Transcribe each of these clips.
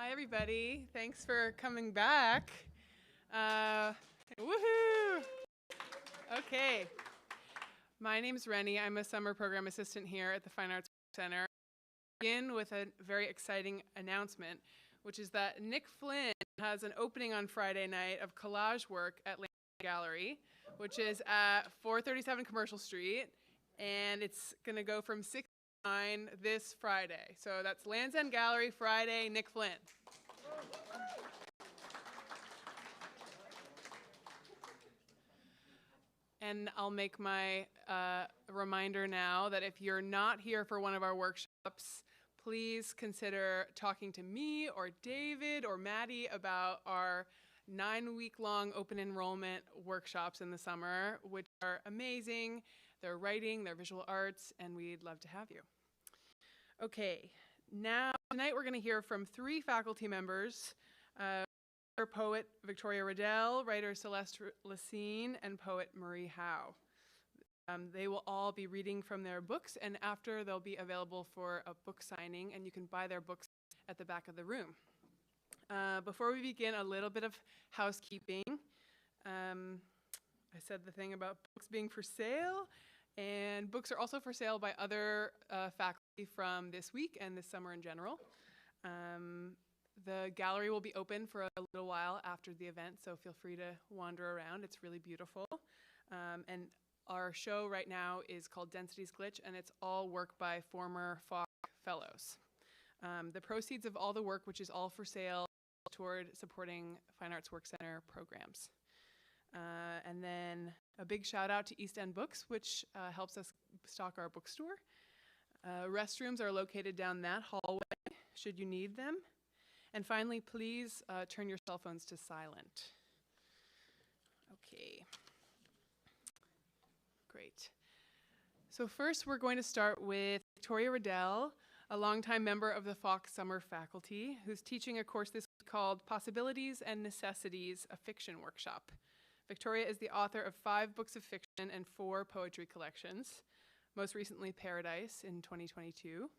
Hi, everybody. Thanks for coming back. Woohoo! Okay. My name's Rennie. I'm a summer program assistant here at the Fine Arts Center. I'll begin with a very exciting announcement, which is that Nick Flynn has an opening on Friday night of collage work at Lansdowne Gallery, which is at 437 Commercial Street, and it's going to go from 6 to 9 this Friday. So that's Lansdowne Gallery Friday, Nick Flynn. And I'll make my reminder now that if you're not here for one of our workshops, please consider talking to me or David or Maddie about our 9-week-long open enrollment workshops in the summer, which are amazing. They're writing, they're visual arts, and we'd love to have you. Okay, now tonight we're going to hear from 3 faculty members. Poet Victoria Redel, writer Celeste Lecesne, and poet Marie Howe. They will all be reading from their books, and after they'll be available for a book signing, and you can buy their books at the back of the room. Before we begin, a little bit of housekeeping. I said the thing about books being for sale, and books are also for sale by other faculty from this week and this summer in general. The gallery will be open for a little while after the event, so feel free to wander around. It's really beautiful. And our show right now is called Density's Glitch, and it's all work by former FALC fellows. The proceeds of all the work, which is all for sale, toward supporting Fine Arts Work Center programs. And then a big shout out to East End Books, which helps us stock our bookstore. Restrooms are located down that hallway, should you need them. And finally, please turn your cell phones to silent. Okay. Great. So first, we're going to start with Victoria Redel, a longtime member of the FALC summer faculty, who's teaching a course this week called Possibilities and Necessities, a Fiction Workshop. Victoria is the author of 5 books of fiction and 4 poetry collections, most recently Paradise in 2022.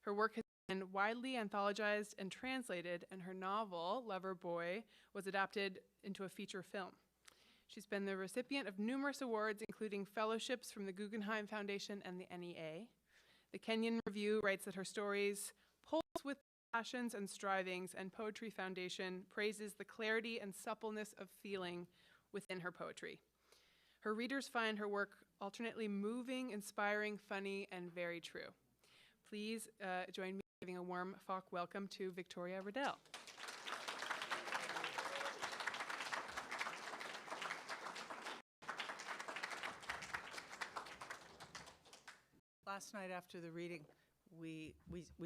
Her work has been widely anthologized and translated, and her novel, Loverboy, was adapted into a feature film. She's been the recipient of numerous awards, including fellowships from the Guggenheim Foundation and the NEA. The Kenyon Review writes that her stories pulse with passions and strivings, and Poetry Foundation praises the clarity and suppleness of feeling within her poetry. Her readers find her work alternately moving, inspiring, funny, and very true. Please join me in giving a warm FALC welcome to Victoria Redel. Last night after the reading, we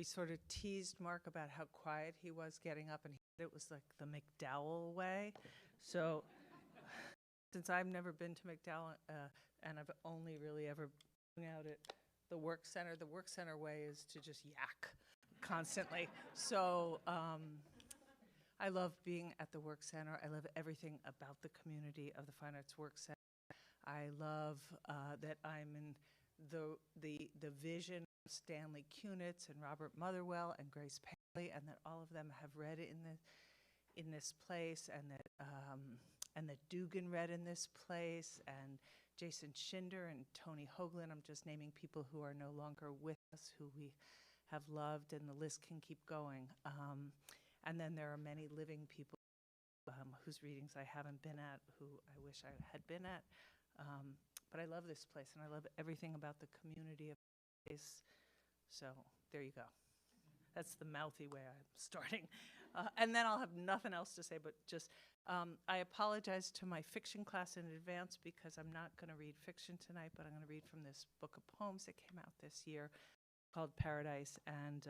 sort of teased Mark about how quiet he was getting up, and it was like the McDowell way. So since I've never been to McDowell, and I've only really ever been out at the work center way is to just yak constantly. So I love being at the work center. I love everything about the community of the Fine Arts Work Center. I love that I'm in the vision of Stanley Kunitz and Robert Motherwell and Grace Paley, and that all of them have read in this place, and that Dugan read in this place, and Jason Schinder and Tony Hoagland. I'm just naming people who are no longer with us, who we have loved, and the list can keep going. And then there are many living people whose readings I haven't been at, who I wish I had been at. But I love this place, and I love everything about the community of the place. So there you go. That's the mouthy way I'm starting. And then I'll have nothing else to say, but just I apologize to my fiction class in advance because I'm not going to read fiction tonight, but I'm going to read from this book of poems that came out this year called Paradise. And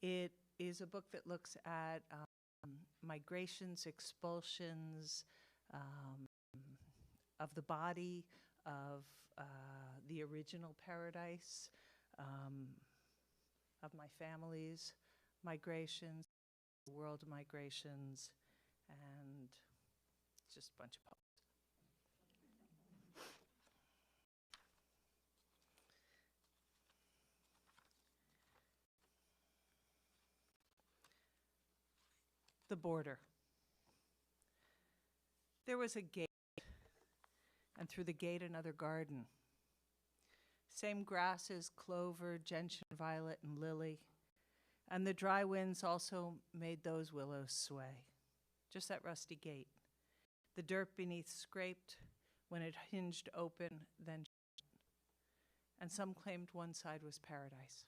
it is a book that looks at migrations, expulsions, of the body, of the original paradise, of my family's migrations, world migrations, and it's just a bunch of poems. The border. There was a gate, and through the gate another garden. Same grasses, clover, gentian, violet, and lily. And the dry winds also made those willows sway. Just that rusty gate. The dirt beneath scraped when it hinged open, then shut. And some claimed one side was paradise.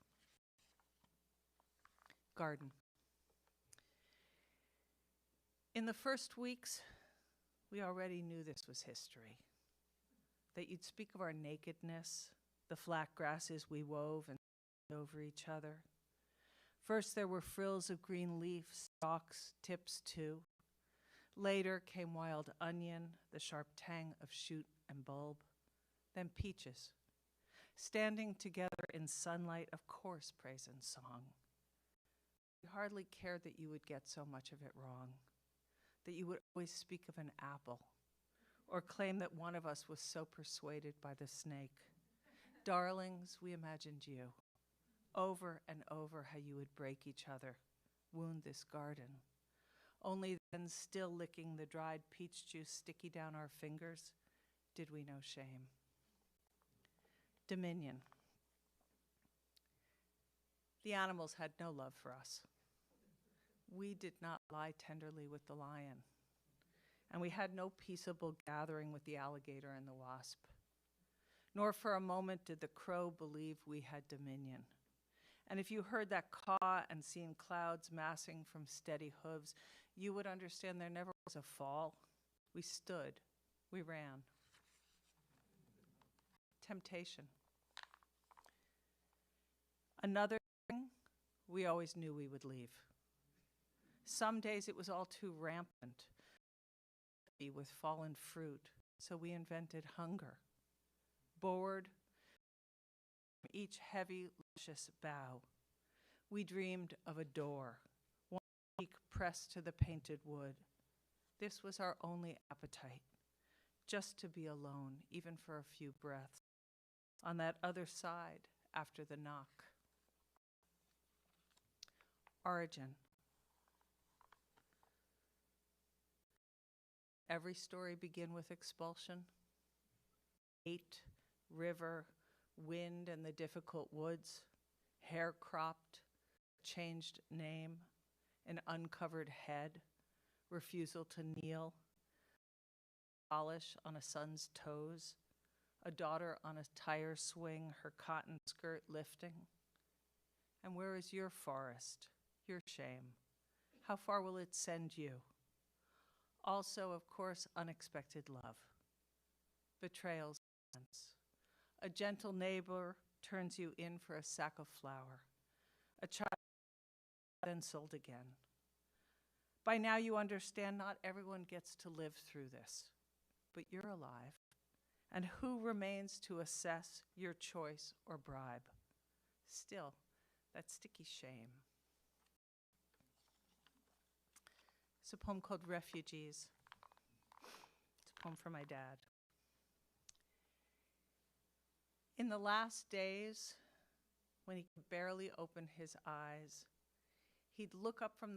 Garden. In the first weeks, we already knew this was history. That you'd speak of our nakedness, the flat grasses we wove and over each other. First there were frills of green leaf, stalks, tips too. Later came wild onion, the sharp tang of shoot and bulb. Then peaches, standing together in sunlight of coarse praise and song. We hardly cared that you would get so much of it wrong, that you would always speak of an apple, or claim that one of us was so persuaded by the snake. Darlings, we imagined you, over and over how you would break each other, wound this garden. Only then, still licking the dried peach juice sticky down our fingers, did we know shame. Dominion. The animals had no love for us. We did not lie tenderly with the lion, and we had no peaceable gathering with the alligator and the wasp. Nor for a moment did the crow believe we had dominion. And if you heard that caw and seen clouds massing from steady hooves, you would understand there never was a fall. We stood, we ran. Temptation. Another thing, we always knew we would leave. Some days it was all too rampant with fallen fruit, so we invented hunger. Bored, each heavy, luscious bough. We dreamed of a door, one cheek pressed to the painted wood. This was our only appetite, just to be alone, even for a few breaths, on that other side after the knock. Origin. Every story begin with expulsion. Hate, river, wind and the difficult woods, hair cropped, changed name, an uncovered head, refusal to kneel, polish on a son's toes, a daughter on a tire swing, her cotton skirt lifting. And where is your forest, your shame? How far will it send you? Also, of course, unexpected love, betrayals. A gentle neighbor turns you in for a sack of flour. A child then sold again. By now you understand not everyone gets to live through this, but you're alive. And who remains to assess your choice or bribe? Still, that sticky shame. It's a poem called Refugees. It's a poem from my dad. In the last days, when he could barely open his eyes, he'd look up from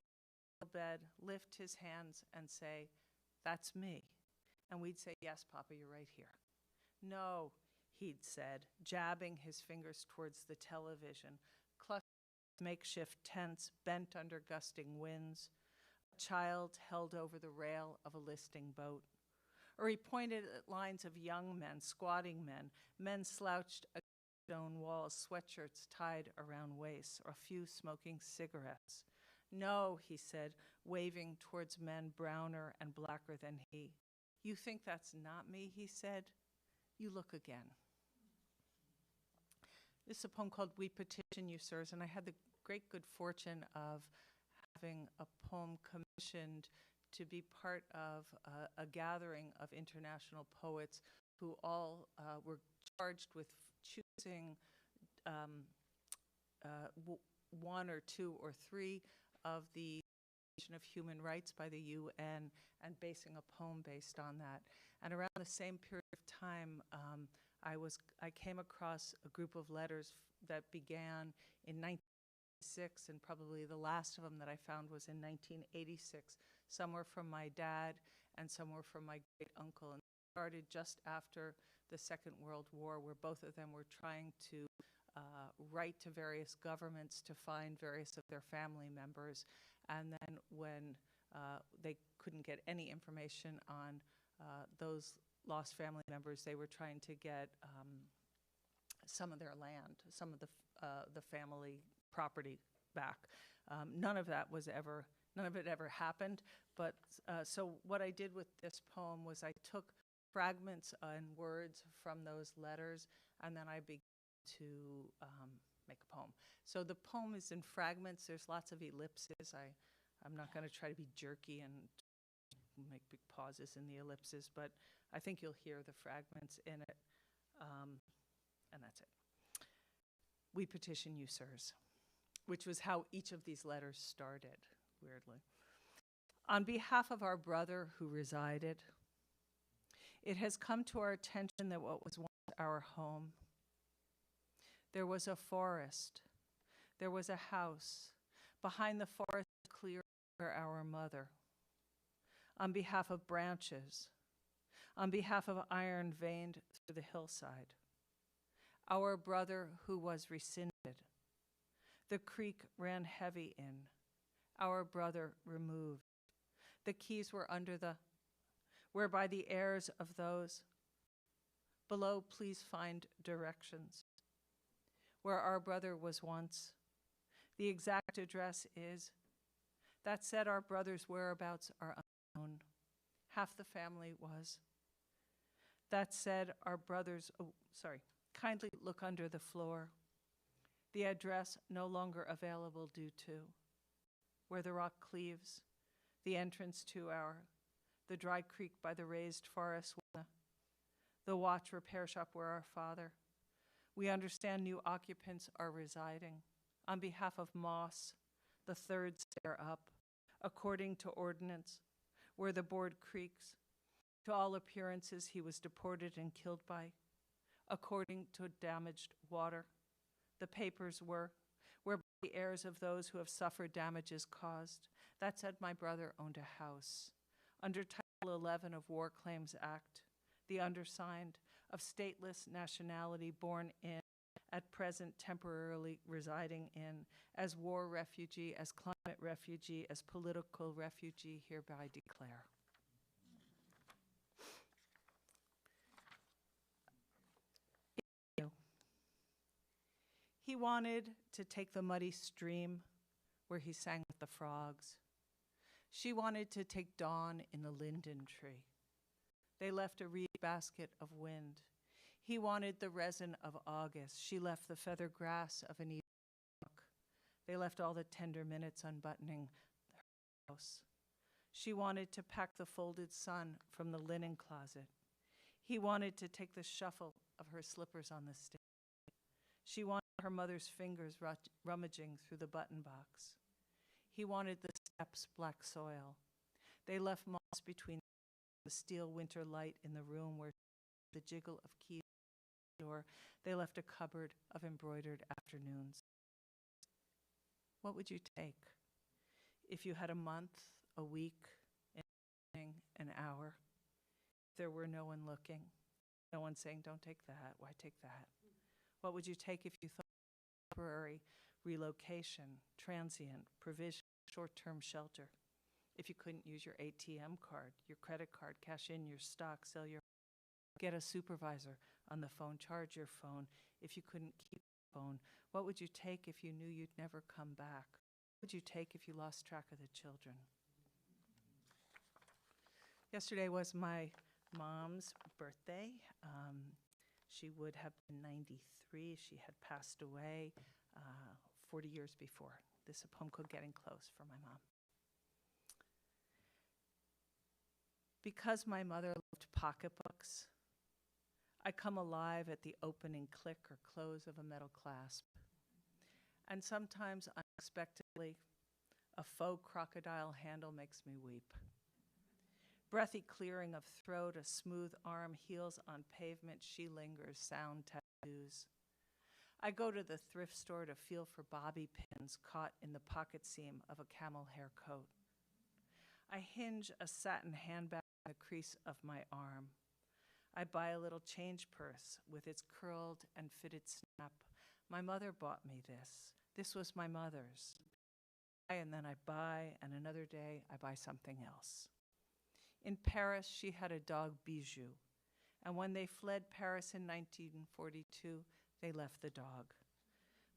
the bed, lift his hands, and say, "That's me." And we'd say, "Yes, Papa, you're right here." "No," he'd said, jabbing his fingers towards the television, clutching makeshift tents bent under gusting winds, a child held over the rail of a listing boat. Or he pointed at lines of young men, squatting men, men slouched against stone walls, sweatshirts tied around waists, or a few smoking cigarettes. "No," he said, waving towards men browner and blacker than he. "You think that's not me," he said. "You look again." This is a poem called We Petition You, Sirs, and I had the great good fortune of having a poem commissioned to be part of a gathering of international poets who all were charged with choosing one or two or three of the Declaration of Human Rights by the UN and basing a poem based on that. And around the same period of time, I came across a group of letters that began in 1986, and probably the last of them that I found was in 1986. Some were from my dad, and some were from my great uncle. And it started just after the Second World War, where both of them were trying to write to various governments to find various of their family members. And then when they couldn't get any information on those lost family members, they were trying to get some of their land, some of the family property back. None of it ever happened. But so what I did with this poem was I took fragments and words from those letters, and then I began to make a poem. So the poem is in fragments. There's lots of ellipses. I'm not going to try to be jerky and make big pauses in the ellipses, but I think you'll hear the fragments in it, and that's it. We petition you, sirs, which was how each of these letters started, weirdly. On behalf of our brother who resided, it has come to our attention that what was once our home, there was a forest, there was a house, behind the forest clear where our mother, on behalf of branches, on behalf of iron veined through the hillside, our brother who was rescinded, the creek ran heavy in, our brother removed, the keys were under whereby the heirs of those below please find directions, where our brother was once, the exact address is, that said our brother's whereabouts are unknown, half the family was. That said, our brothers, kindly look under the floor. The address no longer available due to, where the rock cleaves, the entrance to the dry creek by the raised forest, the watch repair shop where our father. We understand new occupants are residing. On behalf of Moss, the third stair up, according to ordinance, where the board creaks. To all appearances, he was deported and killed by, according to damaged water. The papers were, whereby the heirs of those who have suffered damages caused. That said, my brother owned a house. Under Title 11 of War Claims Act, the undersigned, of stateless nationality born in, at present temporarily residing in, as war refugee, as climate refugee, as political refugee, hereby declare. He wanted to take the muddy stream where he sang with the frogs. She wanted to take dawn in the linden tree. They left a reed basket of wind. He wanted the resin of August. She left the feather grass of an evening walk. They left all the tender minutes unbuttoning her house. She wanted to pack the folded sun from the linen closet. He wanted to take the shuffle of her slippers on the stage. She wanted her mother's fingers rummaging through the button box. He wanted the steps black soil. They left moss between the steel winter light in the room where the jiggle of keys at the door. They left a cupboard of embroidered afternoons. What would you take if you had a month, a week, an evening, an hour? If there were no one looking, no one saying, don't take that, why take that? What would you take if you thought temporary relocation, transient, provision, short-term shelter? If you couldn't use your ATM card, your credit card, cash in your stock, sell your, get a supervisor on the phone, charge your phone. If you couldn't keep the phone, what would you take if you knew you'd never come back? What would you take if you lost track of the children? Yesterday was my mom's birthday. She would have been 93. She had passed away 40 years before. This poem called Getting Close for my mom. Because my mother loved pocketbooks, I come alive at the opening click or close of a metal clasp. And sometimes, unexpectedly, a faux crocodile handle makes me weep. Breathy clearing of throat, a smooth arm heals on pavement, she lingers, sound tattoos. I go to the thrift store to feel for bobby pins caught in the pocket seam of a camel hair coat. I hinge a satin handbag in the crease of my arm. I buy a little change purse with its curled and fitted snap. My mother bought me this. This was my mother's. And then I buy, and another day I buy something else. In Paris, she had a dog, Bijou. And when they fled Paris in 1942, they left the dog.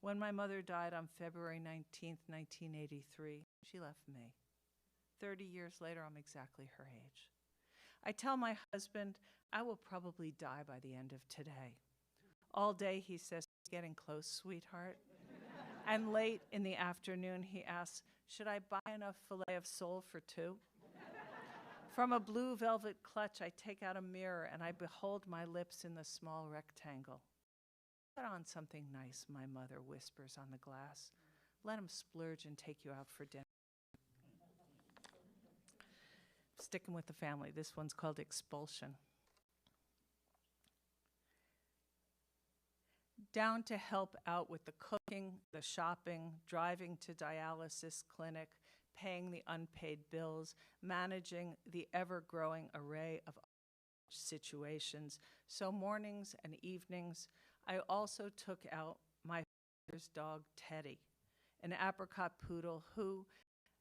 When my mother died on February 19th, 1983, she left me. 30 years later, I'm exactly her age. I tell my husband, I will probably die by the end of today. All day he says, getting close, sweetheart. And late in the afternoon, he asks, should I buy enough filet of sole for two? From a blue velvet clutch, I take out a mirror and I behold my lips in the small rectangle. Put on something nice, my mother whispers on the glass. Let him splurge and take you out for dinner. Sticking with the family, this one's called Expulsion. Down to help out with the cooking, the shopping, driving to dialysis clinic, paying the unpaid bills, managing the ever-growing array of situations. So mornings and evenings, I also took out my father's dog, Teddy, an apricot poodle who,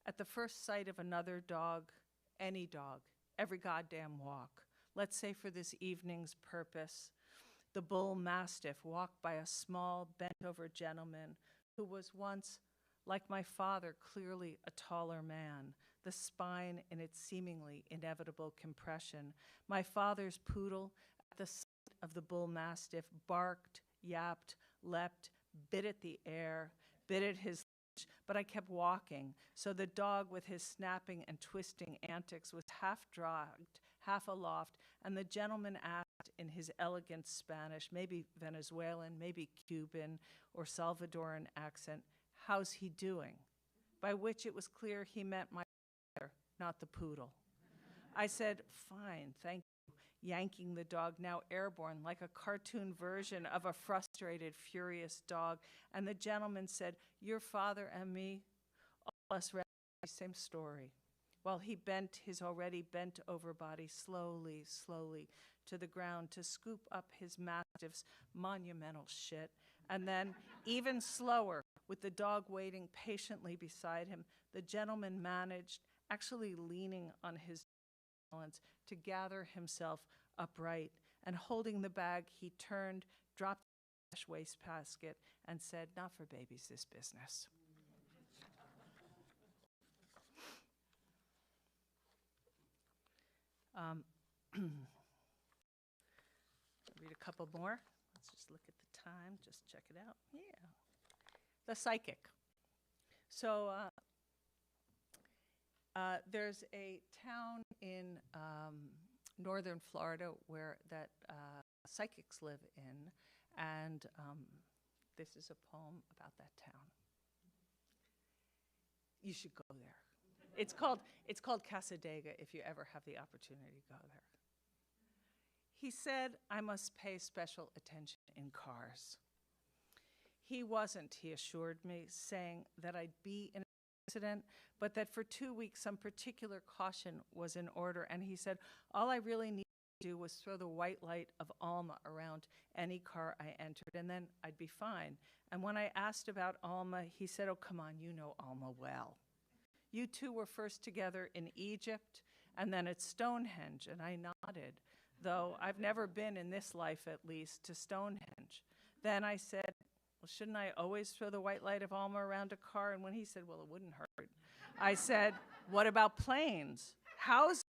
at the first sight of another dog, any dog, every goddamn walk, let's say for this evening's purpose, the bull mastiff walked by a small, bent-over gentleman who was once, like my father, clearly a taller man, the spine in its seemingly inevitable compression. My father's poodle, at the sight of the bull mastiff, barked, yapped, leapt, bit at the air, bit at his lunch, but I kept walking, so the dog with his snapping and twisting antics was half dragged, half aloft, and the gentleman asked in his elegant Spanish, maybe Venezuelan, maybe Cuban or Salvadoran accent, how's he doing? By which it was clear he meant my father, not the poodle. I said, fine, thank you, yanking the dog, now airborne, like a cartoon version of a frustrated, furious dog. And the gentleman said, your father and me, all us same story. While he bent his already bent-over body slowly, slowly to the ground to scoop up his mastiff's monumental shit, and then, even slower, with the dog waiting patiently beside him, the gentleman managed, actually leaning on his balance, to gather himself upright, and holding the bag, he turned, dropped the cash wastebasket, and said, not for babies, this business. Read a couple more. Let's just look at the time, just check it out. Yeah. The Psychic. So there's a town in northern Florida where that psychics live in, and this is a poem about that town. You should go there. It's called Casadega if you ever have the opportunity to go there. He said, I must pay special attention in cars. He wasn't, he assured me, saying that I'd be in an accident, but that for 2 weeks some particular caution was in order. And he said, all I really needed to do was throw the white light of Alma around any car I entered, and then I'd be fine. And when I asked about Alma, he said, oh, come on, you know Alma well. You two were first together in Egypt and then at Stonehenge, and I nodded, though I've never been, in this life at least, to Stonehenge. Then I said, well, shouldn't I always throw the white light of Alma around a car? And when he said, well, it wouldn't hurt, I said, what about planes? How's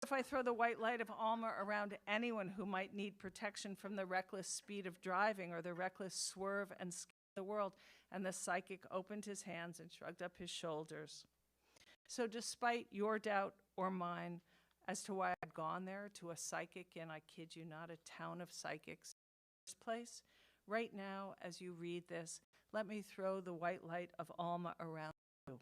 if I throw the white light of Alma around anyone who might need protection from the reckless speed of driving or the reckless swerve and scare of the world? And the psychic opened his hands and shrugged up his shoulders. So despite your doubt or mine as to why I'd gone there, to a psychic in, I kid you not, a town of psychics in the first place, right now, as you read this, let me throw the white light of Alma around you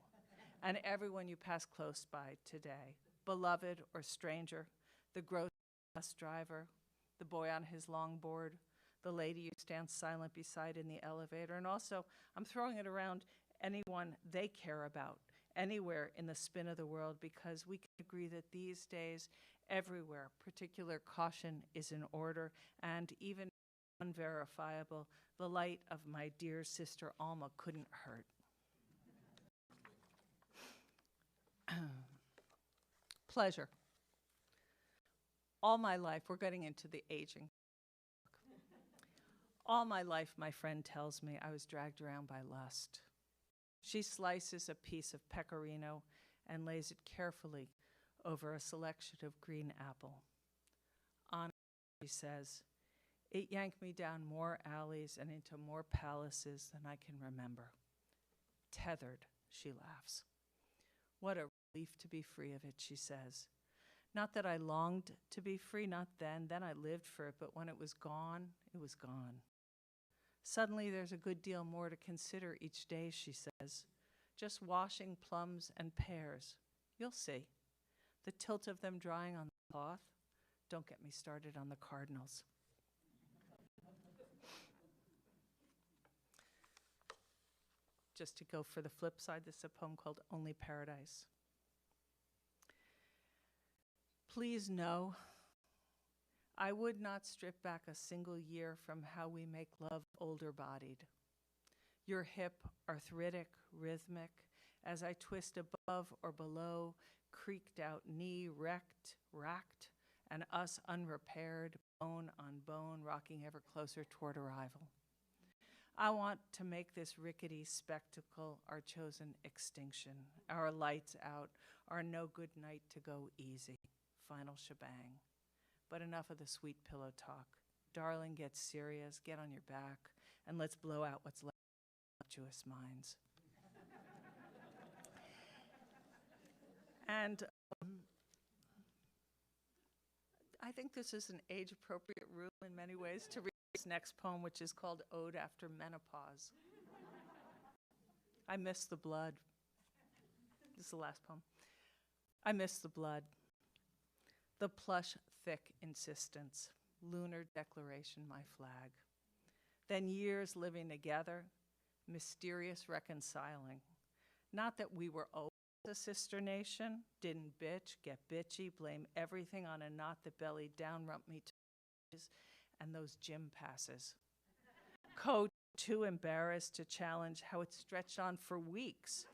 and everyone you pass close by today, beloved or stranger, the gross bus driver, the boy on his longboard, the lady you stand silent beside in the elevator. And also, I'm throwing it around anyone they care about, anywhere in the spin of the world, because we can agree that these days, everywhere, particular caution is in order, and even unverifiable, the light of my dear sister Alma couldn't hurt. Pleasure. All my life, we're getting into the aging. All my life, my friend tells me, I was dragged around by lust. She slices a piece of pecorino and lays it carefully over a selection of green apple. Honestly, she says, it yanked me down more alleys and into more palaces than I can remember. Tethered, she laughs. What a relief to be free of it, she says. Not that I longed to be free, not then I lived for it, but when it was gone, it was gone. Suddenly there's a good deal more to consider each day, she says. Just washing plums and pears. You'll see. The tilt of them drying on the cloth. Don't get me started on the cardinals. Just to go for the flip side, this is a poem called Only Paradise. Please know, I would not strip back a single year from how we make love older-bodied. Your hip, arthritic, rhythmic, as I twist above or below, creaked out knee, racked, and us unrepaired, bone on bone, rocking ever closer toward arrival. I want to make this rickety spectacle our chosen extinction, our lights out, our no good night to go easy, final shebang. But enough of the sweet pillow talk. Darling, get serious, get on your back, and let's blow out what's left of voluptuous minds. And I think this is an age-appropriate rule in many ways to read this next poem, which is called Ode After Menopause. I miss the blood. This is the last poem. I miss the blood. The plush, thick insistence, lunar declaration, my flag. Then years living together, mysterious reconciling. Not that we were always a sister nation, didn't bitch, get bitchy, blame everything on a knot that bellied down, rump me to and those gym passes. Code too embarrassed to challenge how it stretched on for weeks.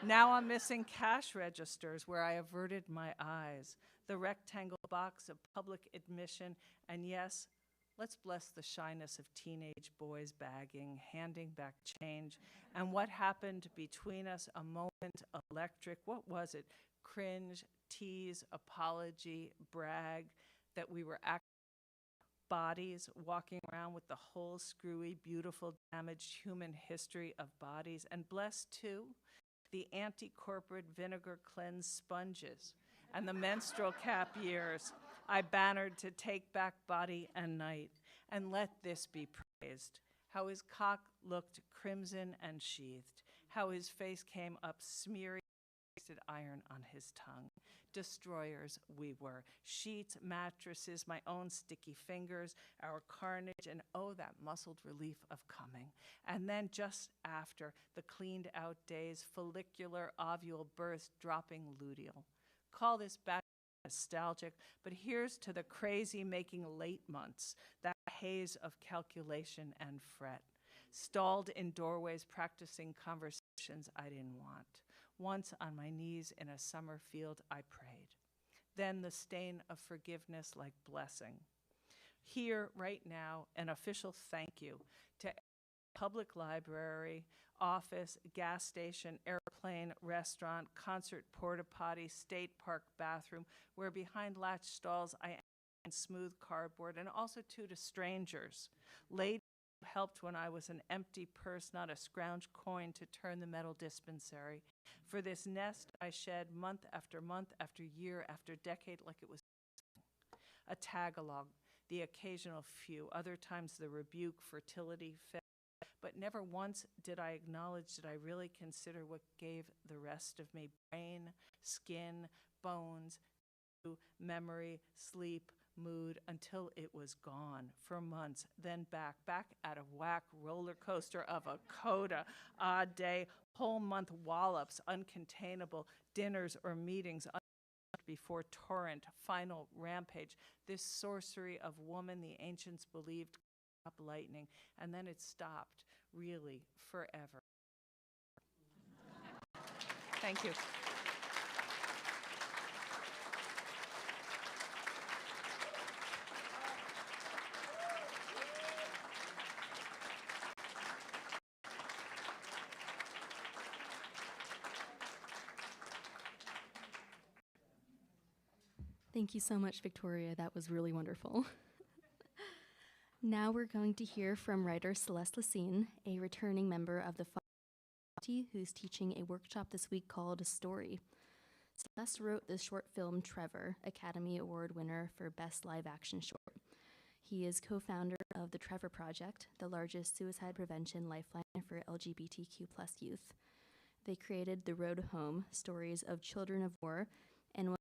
Now I'm missing cash registers where I averted my eyes, the rectangle box of public admission, and yes, let's bless the shyness of teenage boys bagging, handing back change, and what happened between us, a moment electric, what was it? Cringe, tease, apology, brag, that we were bodies walking around with the whole screwy, beautiful, damaged human history of bodies, and blessed too, the anti-corporate vinegar cleansed sponges and the menstrual cap years I bannered to take back body and night, and let this be praised. How his cock looked crimson and sheathed, how his face came up smeary iron on his tongue. Destroyers we were, sheets, mattresses, my own sticky fingers, our carnage, and oh, that muscled relief of coming. And then just after, the cleaned out days, follicular ovule births dropping luteal. Call this back nostalgic, but here's to the crazy making late months, that haze of calculation and fret. Stalled in doorways practicing conversations I didn't want. Once on my knees in a summer field, I prayed. Then the stain of forgiveness like blessing. Here, right now, an official thank you to public library, office, gas station, airplane, restaurant, concert porta potty, state park bathroom, where behind latched stalls I am in smooth cardboard, and also to strangers. Ladies who helped when I was an empty purse, not a scrounge coin to turn the metal dispensary. For this nest I shed month after year after decade like it was a tagalog, the occasional few, other times the rebuke, fertility, but never once did I acknowledge, did I really consider what gave the rest of me brain, skin, bones, memory, sleep, mood until it was gone for months, then back out of whack roller coaster of a coda, odd day, whole month wallops, uncontainable dinners or meetings before torrent, final rampage, this sorcery of woman the ancients believed up lightning, and then it stopped, really, forever. Thank you. Thank you so much, Victoria. That was really wonderful. Now we're going to hear from writer Celeste Lecesne, a returning member of the faculty who's teaching a workshop this week called A Story. Celeste wrote the short film Trevor, Academy Award winner for Best Live Action Short. He is co-founder of the Trevor Project, the largest suicide prevention lifeline for LGBTQ+ youth. They created The Road Home, stories of children of war, and was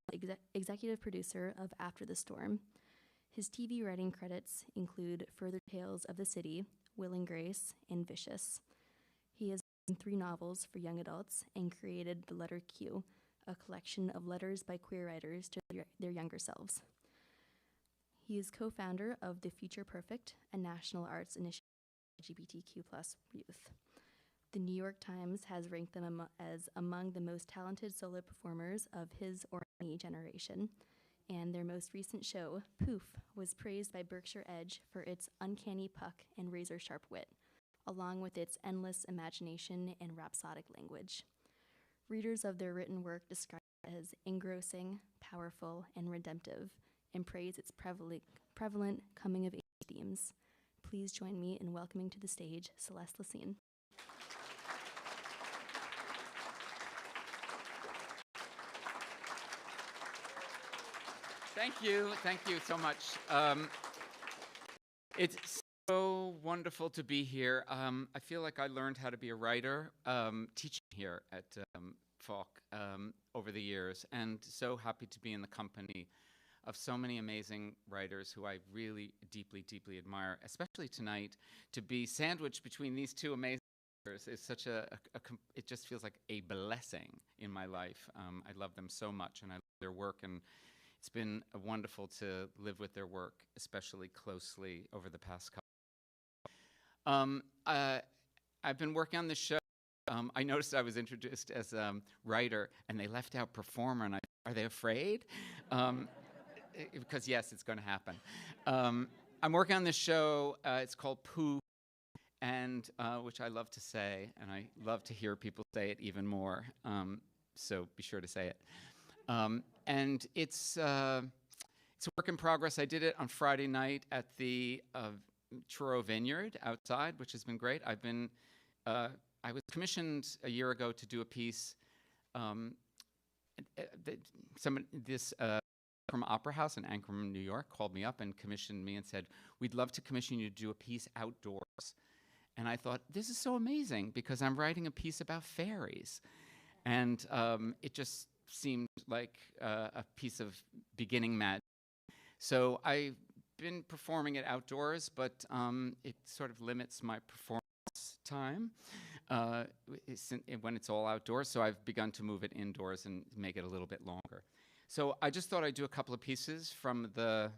executive producer of After the Storm. His TV writing credits include Further Tales of the City, Will and Grace, and Vicious. He has written 3 novels for young adults and created The Letter Q, a collection of letters by queer writers to their younger selves. He is co-founder of The Future Perfect, a national arts initiative for LGBTQ+ youth. The New York Times has ranked them as among the most talented solo performers of his or any generation, and their most recent show, Poof, was praised by Berkshire Edge for its uncanny puck and razor-sharp wit, along with its endless imagination and rhapsodic language. Readers of their written work describe it as engrossing, powerful, and redemptive, and praise its prevalent coming-of-age themes. Please join me in welcoming to the stage Celeste Lecesne. Thank you so much. It's so wonderful to be here. I feel like I learned how to be a writer teaching here at Falk over the years, and so happy to be in the company of so many amazing writers who I really deeply, deeply admire, especially tonight. To be sandwiched between these two amazing writers is such it just feels like a blessing in my life. I love them so much, and I love their work, and it's been wonderful to live with their work, especially closely over the past couple. I've been working on this show. I noticed I was introduced as a writer, and they left out performer, and are they afraid? Because yes, it's going to happen. I'm working on this show. It's called Poof, and which I love to say, and I love to hear people say it even more. So be sure to say it. And it's a work in progress. I did it on Friday night at the Truro Vineyard outside, which has been great. I was commissioned a year ago to do a piece. This from Opera House in Ancram, New York, called me up and commissioned me and said, "We'd love to commission you to do a piece outdoors." And I thought, this is so amazing because I'm writing a piece about fairies, and it just seemed like a piece of beginning magic. So I've been performing it outdoors, but it sort of limits my performance time when it's all outdoors. So I've begun to move it indoors and make it a little bit longer. So I just thought I'd do a couple of pieces from the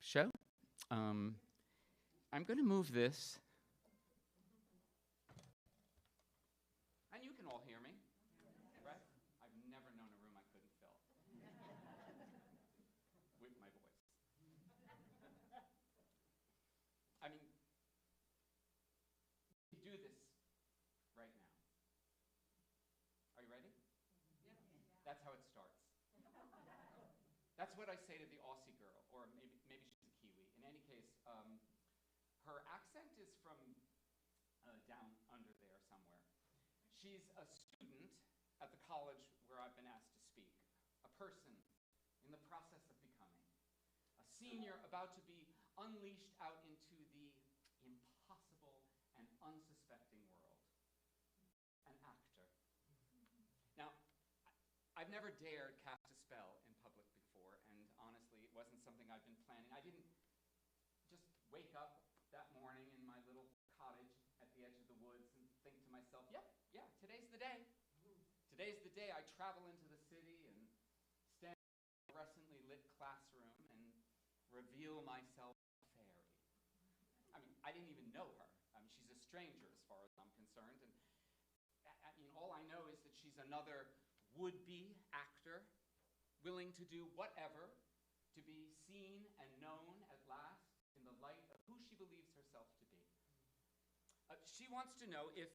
show. I'm going to move this. And you can all hear me, right? I've never known a room I couldn't fill with my voice. I mean, we do this right now. Are you ready? Yeah. That's how it starts. That's what I say to the Aussie girl, or maybe she's a Kiwi. In any case, her accent is from down under there somewhere. She's a student at the college where I've been asked to speak, a person in the process of becoming, a senior about to be unleashed out into the impossible and unsuspecting world, an actor. Now, I've never dared cast a spell in public before, and honestly, It wasn't something I've been planning. I didn't just wake up that morning in my little cottage at the edge of the woods and think to myself, yep, yeah, today's the day. Today's the day I travel into the city and stand in a fluorescently lit classroom and reveal myself a fairy. I mean, I didn't even know her. I mean, she's a stranger as far as I'm concerned. And I mean, all I know is that she's another would-be actor willing to do whatever to be seen and known at last in the light of who she believes herself to be. She wants to know if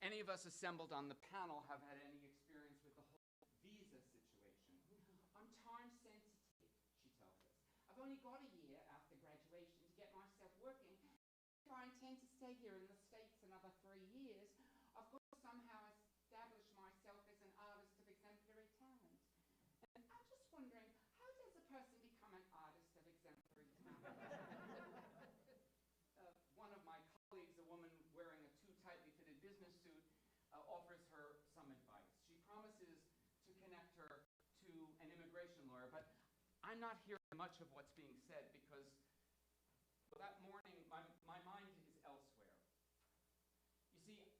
any of us assembled on the panel have had any experience with the whole visa situation. I'm time sensitive, she tells us. I've only got a year after graduation to get myself working. If I intend to stay here in the States another 3 years, I've got to somehow establish myself as an artist of exemplary talent. And I'm just wondering, how does a person become an artist of exemplary talent? One of my colleagues, a woman wearing a too tightly fitted business suit, offers her some advice. She promises to connect her to an immigration lawyer, but I'm not hearing much of what's being said because that morning my mind is elsewhere. You see,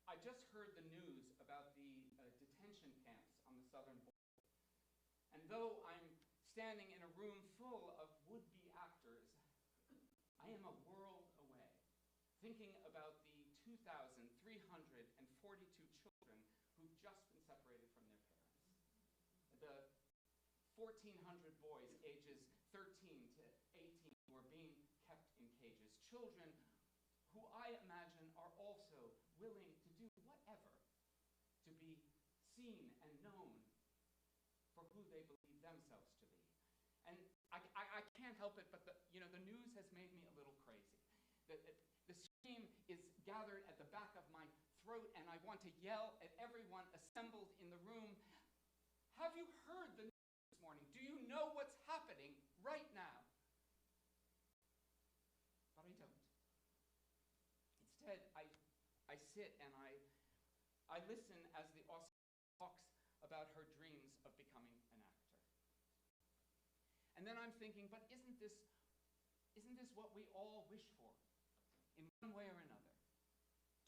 I just heard the news about the detention camps on the southern border. And though I'm standing in a room full of would-be actors, I am a world away, thinking about the 2,342 children who've just been separated from their parents. The 1,400 boys ages 13 to 18 who are being kept in cages. Children who I imagine are also willing to do whatever to be seen and known for who they believe themselves to be. And I can't help it, but the news has made me a little crazy. The scream is gathered at the back of my throat, and I want to yell at everyone assembled in the room, have you heard the news this morning? Do you know what's happening right now? But I don't. Instead, I sit and I listen as the author talks about her dreams of becoming an actor. And then I'm thinking, but isn't this what we all wish for, in one way or another?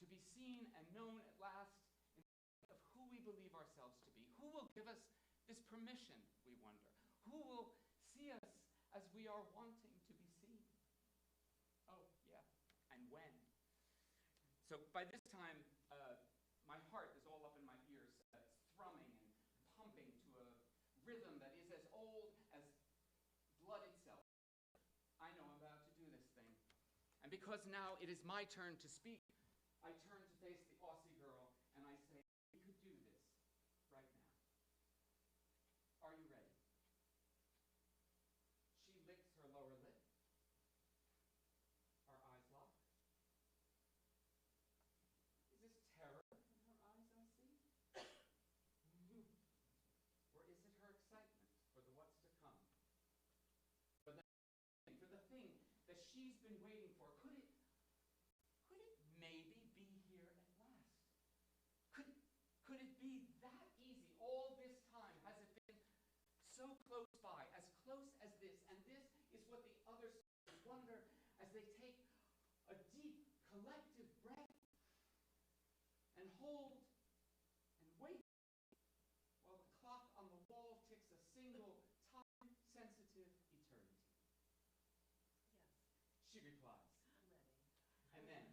To be seen and known at last in the light of who we believe ourselves to be. Who will give us this permission, we wonder? Who will see us as we are wanting to be seen? Oh, yeah, and when? So by this time, my heart is all up in my ears, thrumming and pumping to a rhythm that is as old as blood itself. I know I'm about to do this thing. And because now it is my turn to speak, I turn to face the Aussie girl and I say, we could do this right now. Are you ready? She licks her lower lip. Our eyes lock. Is this terror in her eyes I see? Or is it her excitement for the what's to come? For the thing that she's been waiting for? Could it maybe be here at last? Could it be that easy all this time? Has it been so close by, as close as this? And this is what the other students wonder as they take a deep collective breath and hold and wait while the clock on the wall ticks a single time-sensitive eternity. Yes. She replies. I'm ready. And then,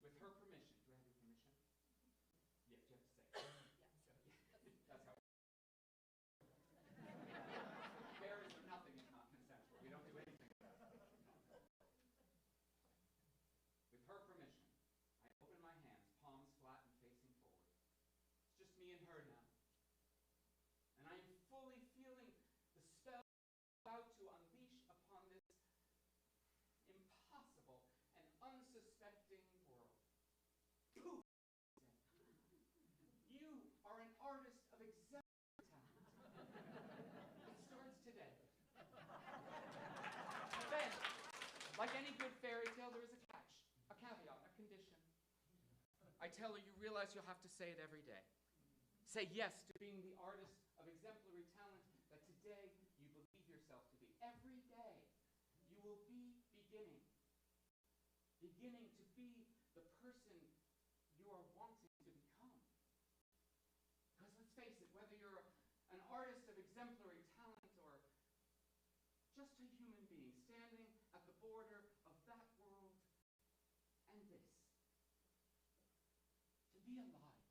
with her permission, do I have your permission? Yes, you have to say it. Yes. That's how. Fairies are nothing if not consensual. We don't do anything about it. With her permission, I open my hands, palms flat and facing forward. It's just me and her now. And I am fully feeling the spell about to unleash upon this impossible and unsuspecting world. Pooh! You are an artist of exemplary talent. It starts today. Then, like any good fairy tale, there is a catch, a caveat, a condition. I tell her, you realize you'll have to say it every day. Say yes to being the artist of exemplary talent that today you believe yourself to be. beginning. Beginning to be the person you are wanting to become. Because let's face it, whether you're an artist of exemplary talent or just a human being standing at the border of that world and this, to be alive,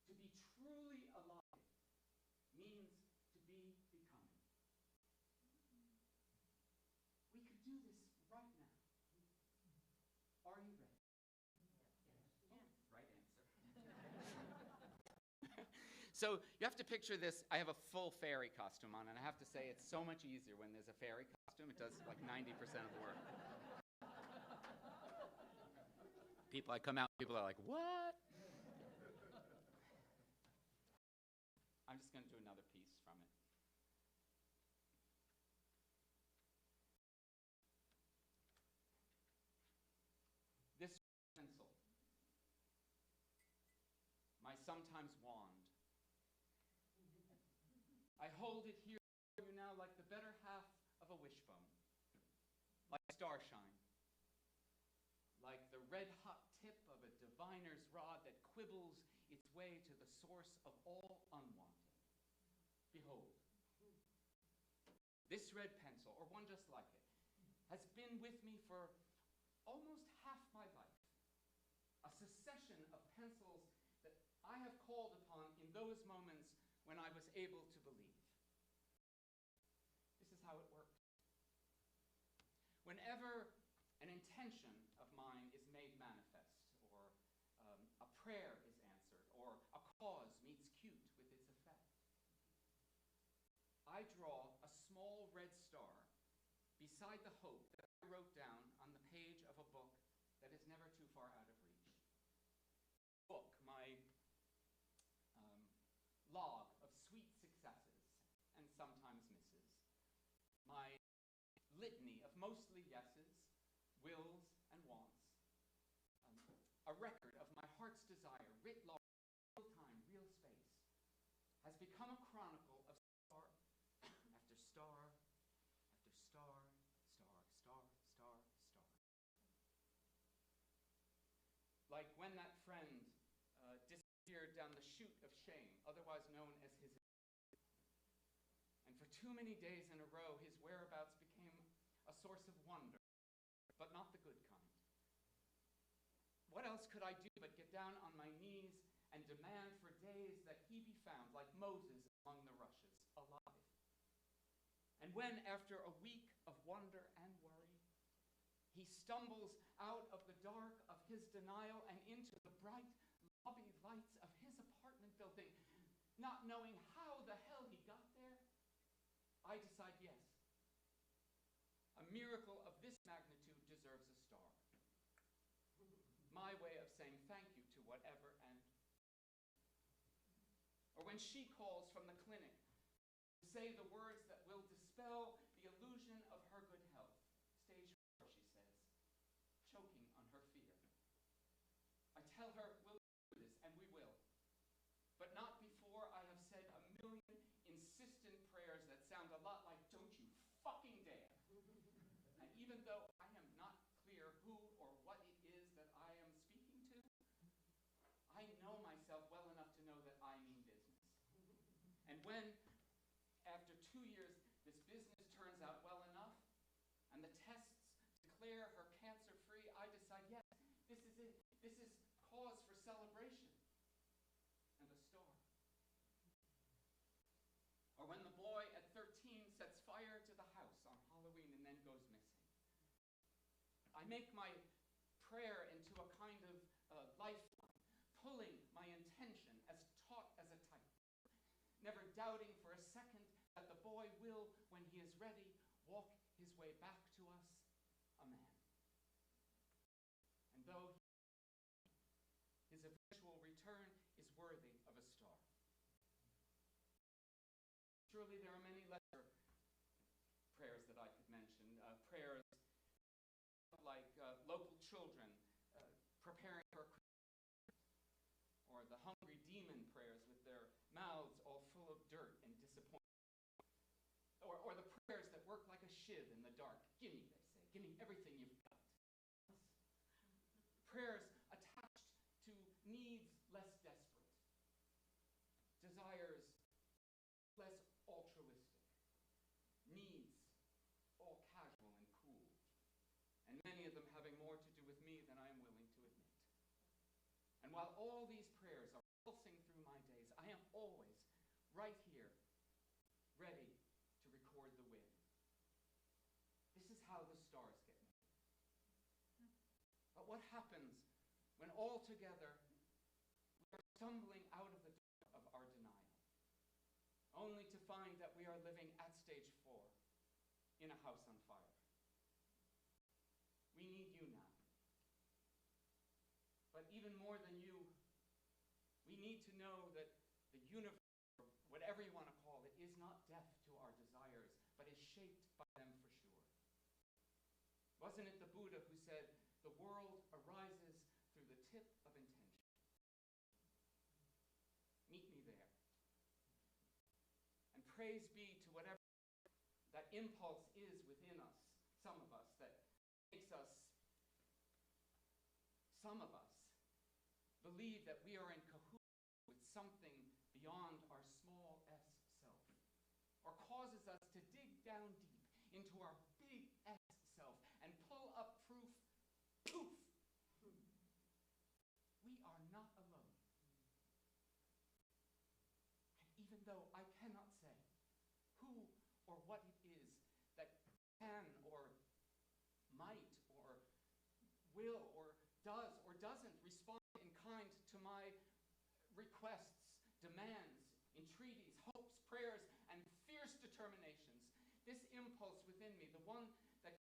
to be truly alive, means to be becoming. We could do this right now. Are you ready? Yes. Right answer. So you have to picture this. I have a full fairy costume on, and I have to say it's so much easier when there's a fairy costume. It does like 90% of the work. I come out, people are like, what? I'm just going to do another piece from it. This pencil, my sometimes wand. I hold it here for you now like the better half of a wishbone, like starshine, like the red-hot tip of a diviner's rod that quibbles its way to the source of all unwanted. Behold, this red pencil, or one just like it, has been with me for almost half my life. A succession of pencils that I have called upon in those moments when I was able to believe. This is how it works. Whenever an intention of mine is made manifest, or a prayer is answered, or a cause meets cute with its effect, I draw a small red star beside the hope that I wrote down on the page of a book that is never too far out of reach. Book, my log of sweet successes and sometimes misses. My litany of mostly yeses, wills, and wants. A record of my heart's desire, writ large, real time, real space, has become a chronicle of star after star after star, star, star, star, star. Like when that friend disappeared down the chute of shame, otherwise known as his. And for too many days in a row, his whereabouts became a source of wonder, but not the good kind. What else could I do but get down on my knees and demand for days that he be found, like Moses among the rushes, alive? And when, after a week of wonder and worry, he stumbles out of the dark of his denial and into the bright lobby lights of his apartment building, not knowing how the hell he got there, I decide yes. A miracle of this magnitude deserves a star. My way of saying thank you to whatever and. Or when she calls from the clinic to say the words that will dispel the illusion of her good health. Stage 4, she says, choking on her fear. I tell her we'll do this, and we will. But not before I have said a million insistent prayers that sound a lot like, don't you fucking dare. And even though I am not clear who or what it is that I am speaking to, I know myself well enough to know that I mean business. And when, after 2 years, this business turns out well enough, and the tests declare her cancer-free, I decide, yes, this is it. This is cause for celebration. And a star. Or when the boy at 13 sets fire to the house on Halloween and then goes missing. I make my prayer into a kind of lifeline, pulling my intention as taut as a tightrope, never doubting for a second that the boy will, when he is ready, walk his way back to us, a man. And though his eventual return is worthy of a star. Surely there are many lesser prayers that I could mention. Prayers like local children preparing for Christmas, or the hungry demon prayers with their mouths all full of dirt and disappointment. Or the prayers that work like a shiv in the dark. Gimme, they say, Give me everything you've got. Prayers attached to needs less desperate, desires less altruistic, needs all casual and cool, and many of them having more to do with me than I am willing to admit. And while all these prayers are pulsing through my days, I am always right here, ready to record the win. This is how the stars get made. But what happens when all together we are stumbling out of the door of our denial, only to find that we are living at stage 4 in a house on fire? We need you now. But even more than you, we need to know that the universe, or whatever you want to call it, is not deaf to our desires, but is shaped by them for sure. Wasn't it the Buddha who said, the world arises through the tip of intention? Meet me there. And praise be to whatever that impulse is within us, some of us, that makes us, some of us, believe that we are in cahoots with something beyond our small s self, or causes us to dig down deep into our big S self and pull up proof, poof. We are not alone. And even though I cannot say who or what it is that can or might or will or does or doesn't respond in kind to my requests, demands, entreaties, hopes, prayers, and fierce determinations, this impulse within me, the one that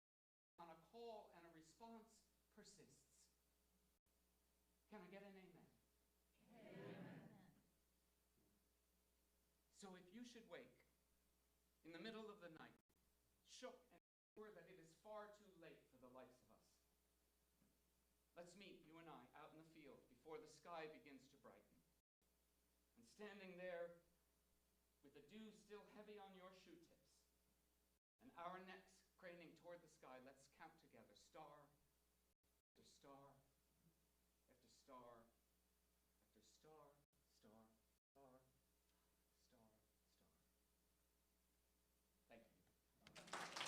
on a call and a response persists. Can I get an amen? Amen. So if you should wake in the middle of the night, shook and sure that it is far too late for the likes of us, let's meet, you and I, out in the field before the sky begins to brighten. And standing there with the dew still heavy on your shoe tips and our necks craning toward the sky, let's count together, star after star after star after star, star, star, star, star. Thank you.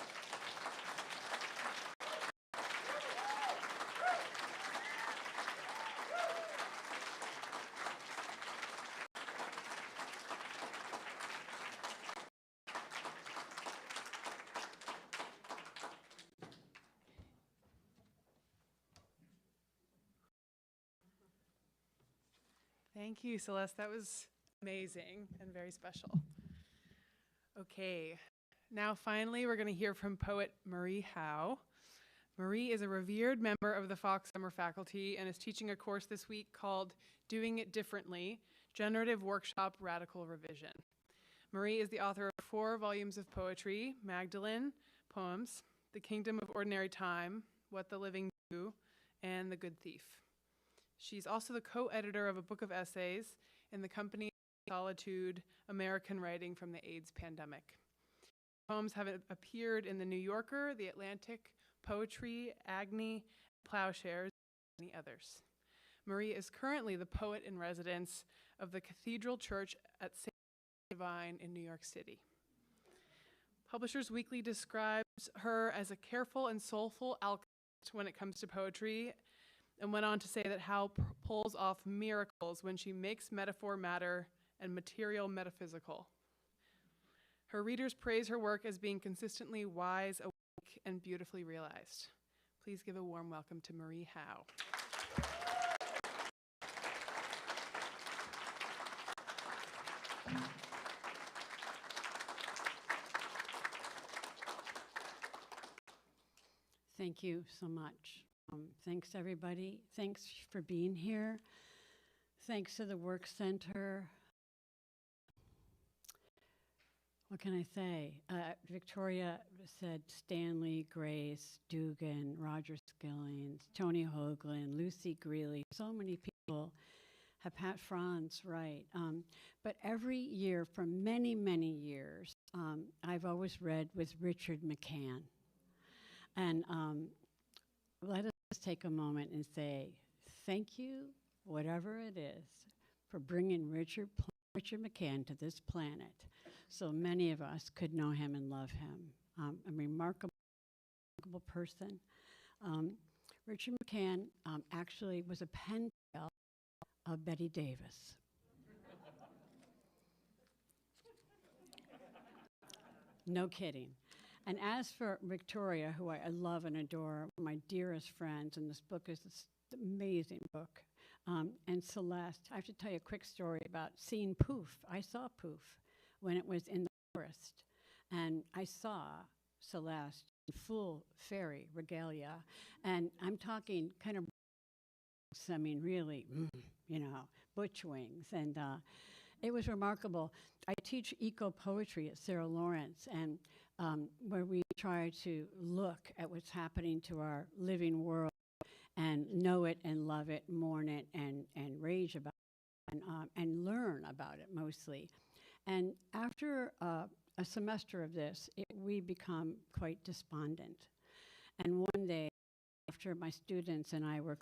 Thank you, Celeste. That was amazing and very special. Okay, now finally we're going to hear from poet Marie Howe. Marie is a revered member of the Fox Summer faculty and is teaching a course this week called Doing It Differently, Generative Workshop Radical Revision. Marie is the author of 4 volumes of poetry, Magdalene poems, The Kingdom of Ordinary Time, What the Living Do, and The Good Thief. She's also the co-editor of a book of essays in the Company of Solitude, American Writing from the AIDS Pandemic. Poems have appeared in The New Yorker, The Atlantic, Poetry, Agni, Plowshares, and many others. Marie is currently the poet in residence of the Cathedral Church at St. Divine in New York City. Publishers Weekly describes her as a careful and soulful alchemist when it comes to poetry, and went on to say that Howe pulls off miracles when she makes metaphor matter and material metaphysical. Her readers praise her work as being consistently wise, awake, and beautifully realized. Please give a warm welcome to Marie Howe. Thank you so much. Thanks, everybody. Thanks for being here. Thanks to the Work Center. What can I say? Victoria said Stanley, Grace, Dugan, Roger Skillings, Tony Hoagland, Lucy Greeley. So many people have Pat Franz, right. But every year for many, many years, I've always read with Richard McCann. And let us take a moment and say, thank you, whatever it is, for bringing Richard McCann to this planet so many of us could know him and love him. A remarkable person. Richard McCann actually was a pen pal of Betty Davis. No kidding. And as for Victoria, who I love and adore, my dearest friends, and this book is this amazing book, and Celeste, I have to tell you a quick story about seeing Poof. I saw Poof when it was in the forest, and I saw Celeste in full fairy regalia, and I'm talking kind of, I mean, really, butch wings, and it was remarkable. I teach eco-poetry at Sarah Lawrence, and where we try to look at what's happening to our living world and know it and love it, mourn it, and rage about it, and learn about it mostly. And after a semester of this, we become quite despondent. And one day, after my students and I were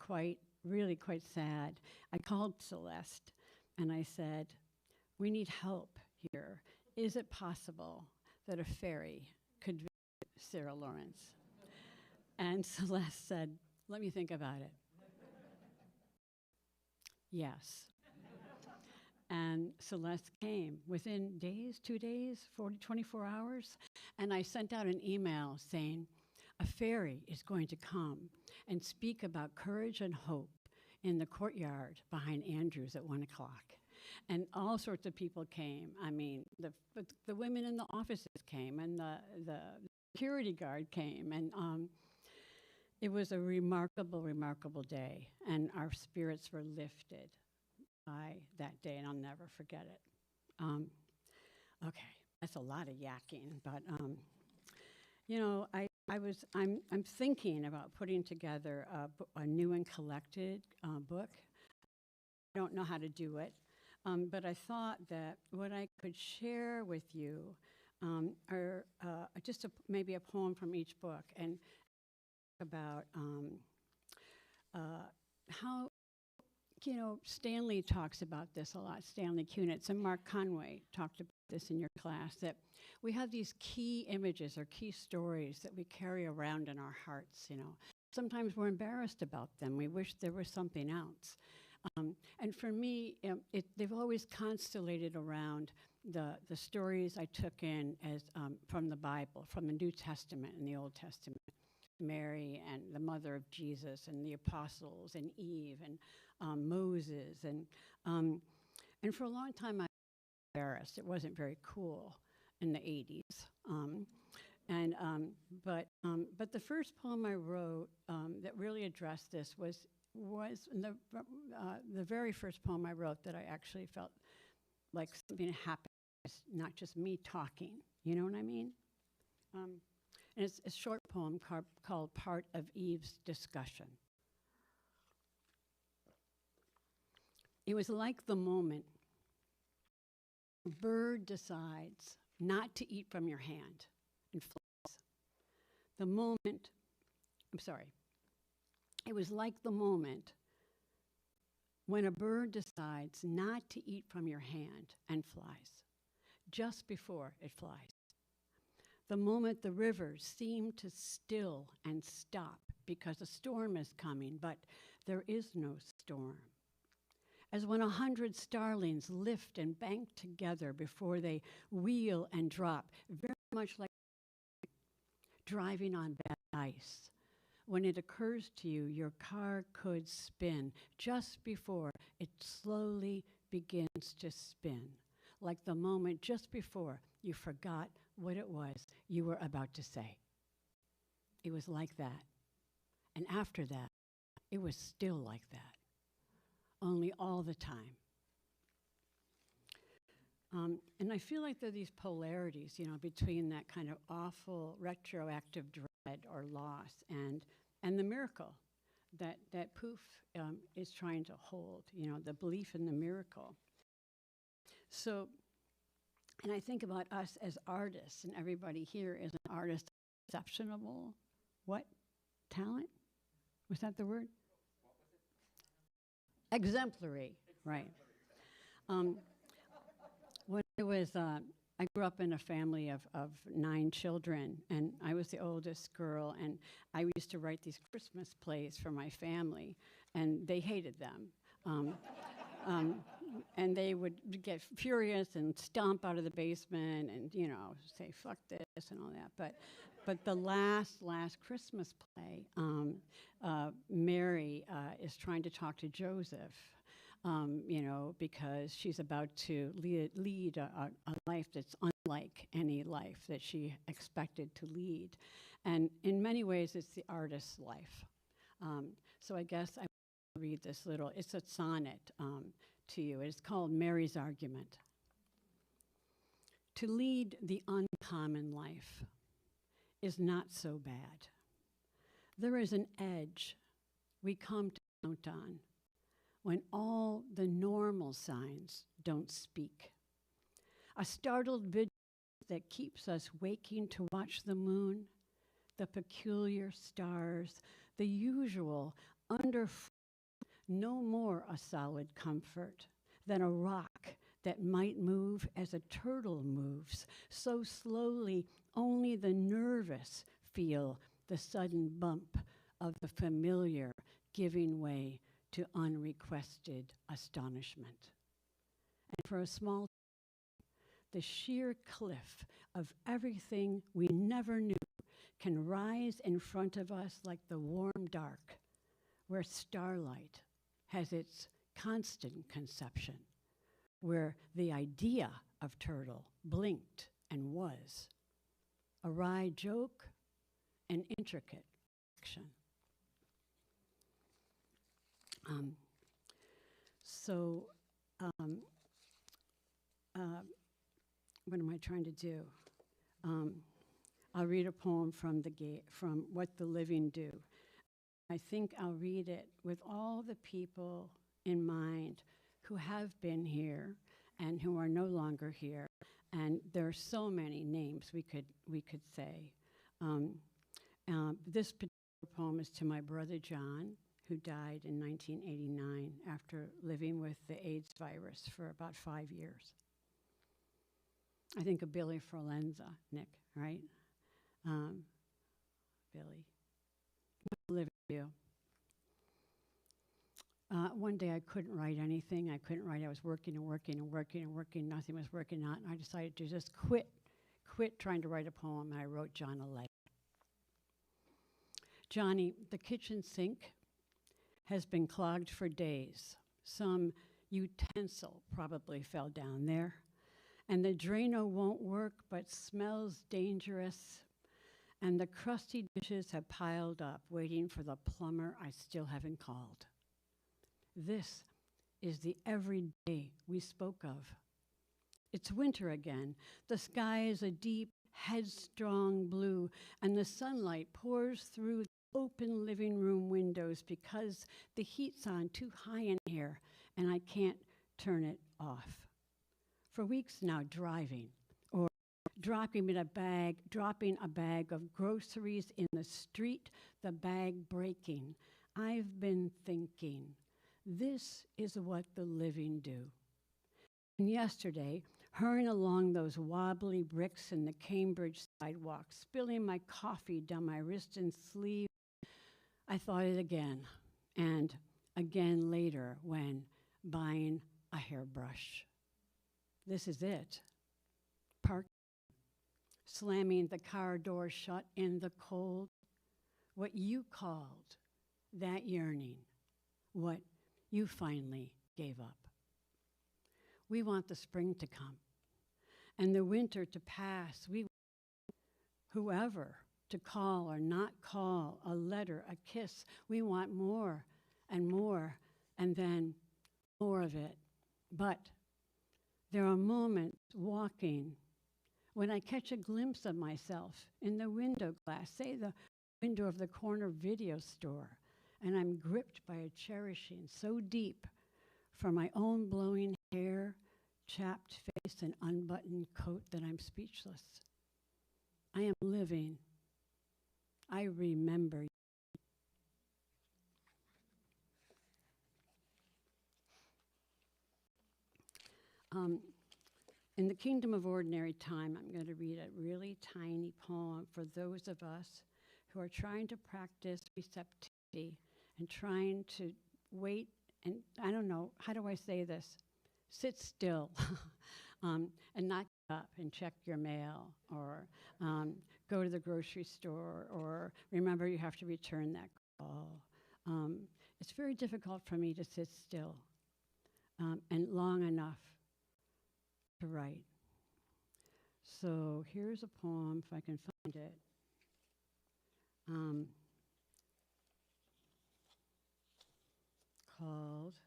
really quite sad, I called Celeste and I said, we need help here. Is it possible that a fairy could visit Sarah Lawrence? And Celeste said, let me think about it. Yes. And Celeste came within days, 2 days, 24 hours. And I sent out an email saying, a fairy is going to come and speak about courage and hope in the courtyard behind Andrews at 1 o'clock. And all sorts of people came. I mean, the women in the offices came, and the security guard came. And it was a remarkable, remarkable day. And our spirits were lifted by that day, and I'll never forget it. Okay, that's a lot of yakking, but I'm thinking about putting together a new and collected book. I don't know how to do it, but I thought that what I could share with you are just maybe a poem from each book, and about how, Stanley talks about this a lot, Stanley Kunitz, and Mark Conway talked about this in your class, that we have these key images or key stories that we carry around in our hearts, Sometimes we're embarrassed about them. We wish there was something else. And for me, they've always constellated around the stories I took in as from the Bible, from the New Testament and the Old Testament. Mary and the mother of Jesus and the apostles and Eve and Moses. And for a long time I was embarrassed. It wasn't very cool in the 80s. But the first poem I wrote that really addressed this was the very first poem I wrote that I actually felt like something happened. It's not just me talking, you know what I mean? And it's a short poem called Part of Eve's Discussion. It was like the moment a bird decides not to eat from your hand and flies. It was like the moment when a bird decides not to eat from your hand and flies, just before it flies. The moment the rivers seem to still and stop because a storm is coming, but there is no storm. As when 100 starlings lift and bank together before they wheel and drop, very much like driving on bad ice. When it occurs to you your car could spin just before it slowly begins to spin, like the moment just before you forgot what it was you were about to say. It was like that. And after that, it was still like that, only all the time. And I feel like there are these polarities, between that kind of awful retroactive dread or loss and the miracle that Poof is trying to hold, the belief in the miracle. So, and I think about us as artists, and everybody here is an artist, exceptional, what? Talent? Was that the word? Exemplary, right. When I grew up in a family of 9 children, and I was the oldest girl, and I used to write these Christmas plays for my family, and they hated them. And they would get furious and stomp out of the basement and, say, fuck this and all that. But the last Christmas play, Mary is trying to talk to Joseph, because she's about to lead a life that's unlike any life that she expected to lead. And in many ways, it's the artist's life. So I guess I will read this it's a sonnet to you. It's called Mary's Argument. To lead the uncommon life is not so bad. There is an edge we come to count on when all the normal signs don't speak. A startled vigil that keeps us waking to watch the moon, the peculiar stars, the usual no more a solid comfort than a rock that might move as a turtle moves, so slowly only the nervous feel the sudden bump of the familiar giving way to unrequested astonishment. And for a small the sheer cliff of everything we never knew can rise in front of us like the warm dark, where starlight has its constant conception, where the idea of turtle blinked and was a wry joke, an intricate action. What am I trying to do? I'll read a poem from What the Living Do. I think I'll read it with all the people in mind who have been here and who are no longer here. And there are so many names we could say. This particular poem is to my brother John, who died in 1989 after living with the AIDS virus for about 5 years. I think of Billy Forlenza, Nick, right? Billy. Live with you. One day I couldn't write anything. I was working and working and working and working. Nothing was working out. And I decided to just quit trying to write a poem. And I wrote John a letter. Johnny, the kitchen sink has been clogged for days. Some utensil probably fell down there. And the Drano won't work, but smells dangerous. And the crusty dishes have piled up, waiting for the plumber I still haven't called. This is the everyday we spoke of. It's winter again. The sky is a deep, headstrong blue, and the sunlight pours through the open living room windows because the heat's on too high in here, and I can't turn it off. For weeks now, driving, or dropping a bag of groceries in the street, the bag breaking. I've been thinking, this is what the living do. And yesterday, hurrying along those wobbly bricks in the Cambridge sidewalk, spilling my coffee down my wrist and sleeve, I thought it again, and again later when buying a hairbrush. This is it. Park, slamming the car door shut in the cold. What you called that yearning, what you finally gave up. We want the spring to come and the winter to pass. We want whoever to call or not call, a letter, a kiss. We want more and more and then more of it. But there are moments walking when I catch a glimpse of myself in the window glass, say the window of the corner video store, and I'm gripped by a cherishing so deep for my own blowing hair, chapped face, and unbuttoned coat that I'm speechless. I am living. I remember you. In the Kingdom of Ordinary Time, I'm going to read a really tiny poem for those of us who are trying to practice receptivity and trying to wait, and I don't know, how do I say this? Sit still and not get up and check your mail, or go to the grocery store, or remember you have to return that call. It's very difficult for me to sit still and long enough to write. So here's a poem, if I can find it. Called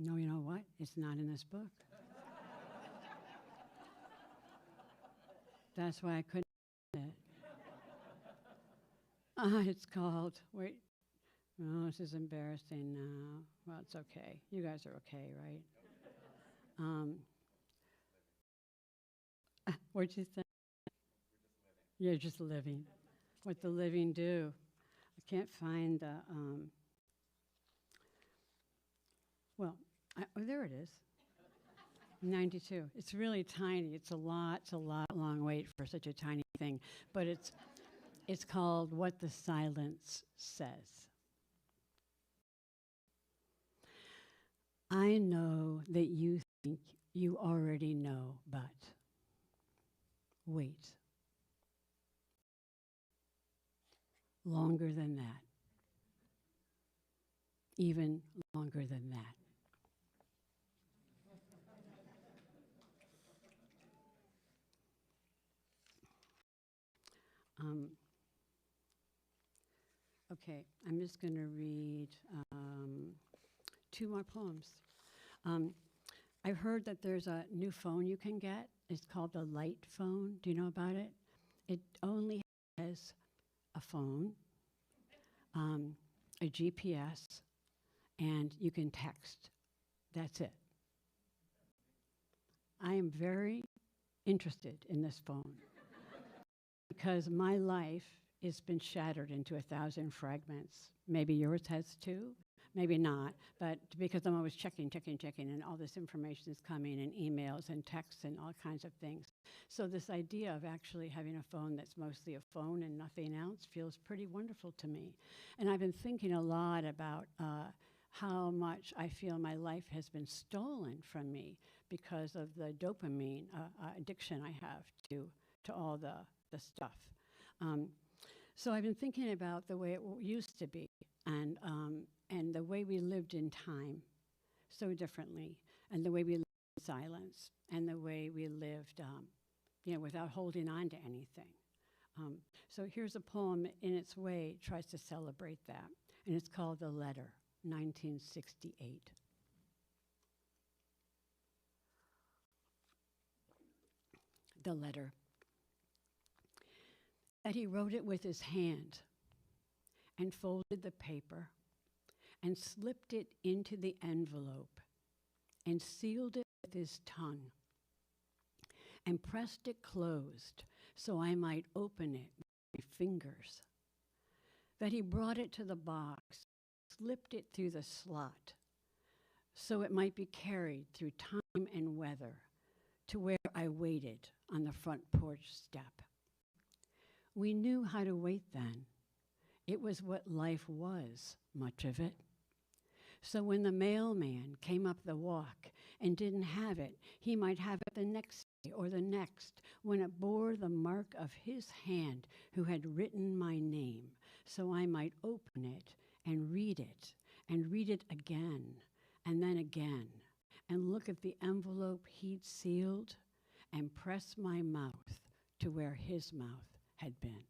no, you know what? It's not in this book. That's why I couldn't find it. It's called, wait, no, this is embarrassing now. Well, it's okay. You guys are okay, right? What'd you think? You're just living. What the living do. I can't find the, well, oh, there it is. 92. It's really tiny. It's a long wait for such a tiny thing. But it's called What the Silence Says. I know that you think you already know, but wait. Longer than that. Even longer than that. Okay, I'm just going to read 2 more poems. I've heard that there's a new phone you can get. It's called the Light phone. Do you know about it? It only has a phone, a GPS, and you can text. That's it. I am very interested in this phone because my life has been shattered into 1,000 fragments. Maybe yours has too, maybe not, but because I'm always checking, and all this information is coming, and emails and texts and all kinds of things. So this idea of actually having a phone that's mostly a phone and nothing else feels pretty wonderful to me. And I've been thinking a lot about how much I feel my life has been stolen from me because of the dopamine addiction I have to all the stuff. So I've been thinking about the way it used to be, and the way we lived in time so differently, and the way we lived in silence, and the way we lived, without holding on to anything. So here's a poem in its way tries to celebrate that, and it's called The Letter, 1968. The letter. That he wrote it with his hand and folded the paper and slipped it into the envelope and sealed it with his tongue and pressed it closed so I might open it with my fingers. That he brought it to the box, slipped it through the slot so it might be carried through time and weather to where I waited on the front porch step. We knew how to wait then. It was what life was, much of it. So when the mailman came up the walk and didn't have it, he might have it the next day or the next, when it bore the mark of his hand who had written my name, so I might open it and read it again, and then again, and look at the envelope he'd sealed and press my mouth to where his mouth had been.